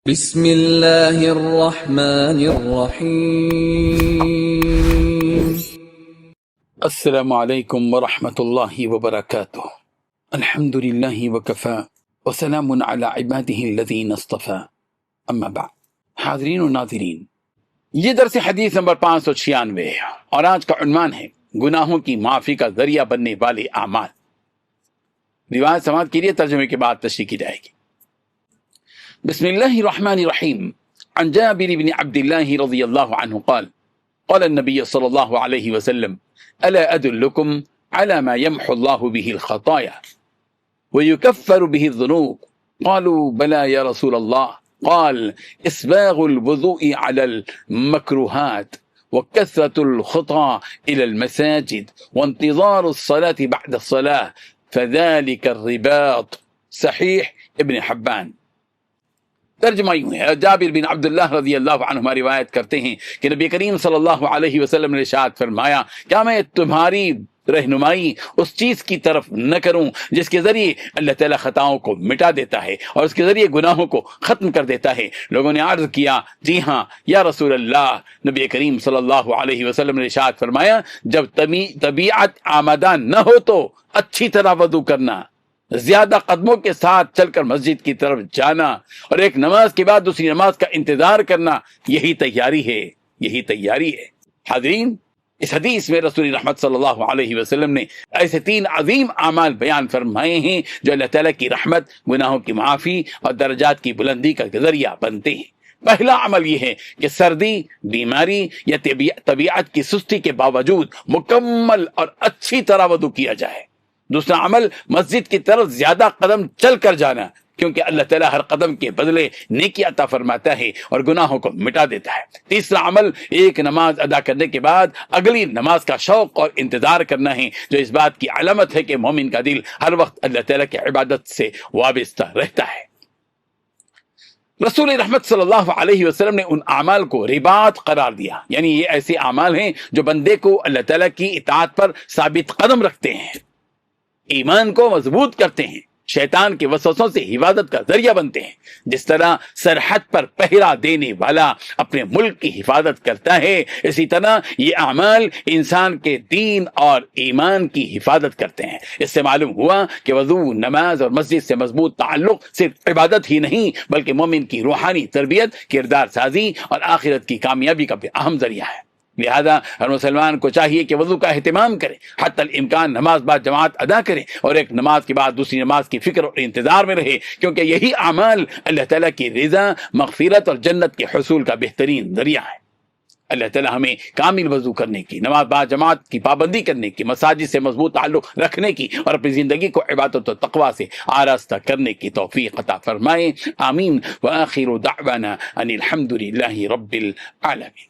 بسم اللہ الرحمن الرحیم۔ السلام علیکم ورحمۃ اللہ وبرکاتہ۔ الحمد للہ وکفی وسلام علی عبادہ الذین اصطفی، اما بعد۔ حاضرین و ناظرین، یہ درس حدیث نمبر 596 ہے اور آج کا عنوان ہے گناہوں کی معافی کا ذریعہ بننے والے اعمال۔ روایت سماعت کے لیے ترجمے کے بعد تشریح کی جائے گی۔ بسم اللہ الرحمن الرحیم۔ عن جابر بن عبد اللہ رضی اللہ عنہ قال قال النبی صلی اللہ علیہ وسلم الا ادلکم على ما يمحو الله به الخطايا ويكفر به الذنوب قالوا بلى يا رسول الله قال اسباغ الوضوء على المكروهات وكثرة الخطى الى المساجد وانتظار الصلاة بعد الصلاة فذلك الرباط۔ صحیح ابن حبان۔ ترجمہ یوں ہے، جابر بن عبداللہ رضی اللہ عنہما روایت کرتے ہیں کہ نبی کریم صلی اللہ علیہ وسلم نے ارشاد فرمایا، کیا میں تمہاری رہنمائی اس چیز کی طرف نہ کروں جس کے ذریعے اللہ تعالیٰ خطاؤں کو مٹا دیتا ہے اور اس کے ذریعے گناہوں کو ختم کر دیتا ہے؟ لوگوں نے عرض کیا، جی ہاں یا رسول اللہ۔ نبی کریم صلی اللہ علیہ وسلم نے ارشاد فرمایا، جب طبیعت آمادہ نہ ہو تو اچھی طرح وضو کرنا، زیادہ قدموں کے ساتھ چل کر مسجد کی طرف جانا اور ایک نماز کے بعد دوسری نماز کا انتظار کرنا، یہی تیاری ہے، یہی تیاری ہے۔ حاضرین، اس حدیث میں رسول رحمت صلی اللہ علیہ وسلم نے ایسے 3 عظیم اعمال بیان فرمائے ہیں جو اللہ تعالیٰ کی رحمت، گناہوں کی معافی اور درجات کی بلندی کا ذریعہ بنتے ہیں۔ پہلا عمل یہ ہے کہ سردی، بیماری یا طبیعت کی سستی کے باوجود مکمل اور اچھی طرح وضو کیا جائے۔ دوسرا عمل مسجد کی طرف زیادہ قدم چل کر جانا، کیونکہ اللہ تعالیٰ ہر قدم کے بدلے نیکی عطا فرماتا ہے اور گناہوں کو مٹا دیتا ہے۔ تیسرا عمل ایک نماز ادا کرنے کے بعد اگلی نماز کا شوق اور انتظار کرنا ہے، جو اس بات کی علامت ہے کہ مومن کا دل ہر وقت اللہ تعالیٰ کی عبادت سے وابستہ رہتا ہے۔ رسول رحمت صلی اللہ علیہ وسلم نے ان اعمال کو رباط قرار دیا، یعنی یہ ایسے اعمال ہیں جو بندے کو اللہ تعالیٰ کی اطاعت پر ثابت قدم رکھتے ہیں، ایمان کو مضبوط کرتے ہیں، شیطان کے وسوسوں سے حفاظت کا ذریعہ بنتے ہیں۔ جس طرح سرحد پر پہرا دینے والا اپنے ملک کی حفاظت کرتا ہے، اسی طرح یہ اعمال انسان کے دین اور ایمان کی حفاظت کرتے ہیں۔ اس سے معلوم ہوا کہ وضو، نماز اور مسجد سے مضبوط تعلق صرف عبادت ہی نہیں بلکہ مومن کی روحانی تربیت، کردار سازی اور آخرت کی کامیابی کا بھی اہم ذریعہ ہے۔ لہذا ہر مسلمان کو چاہیے کہ وضو کا اہتمام کرے، حتی الامکان نماز بعد جماعت ادا کرے اور ایک نماز کے بعد دوسری نماز کی فکر اور انتظار میں رہے، کیونکہ یہی اعمال اللہ تعالیٰ کی رضا، مغفرت اور جنت کے حصول کا بہترین ذریعہ ہے۔ اللہ تعالیٰ ہمیں کامل وضو کرنے کی، نماز بعد جماعت کی پابندی کرنے کی، مساجد سے مضبوط تعلق رکھنے کی اور اپنی زندگی کو عبادت و تقوی سے آراستہ کرنے کی توفیق عطا فرمائے، آمین۔ وآخر دعوانا ان الحمد للہ رب العالمین۔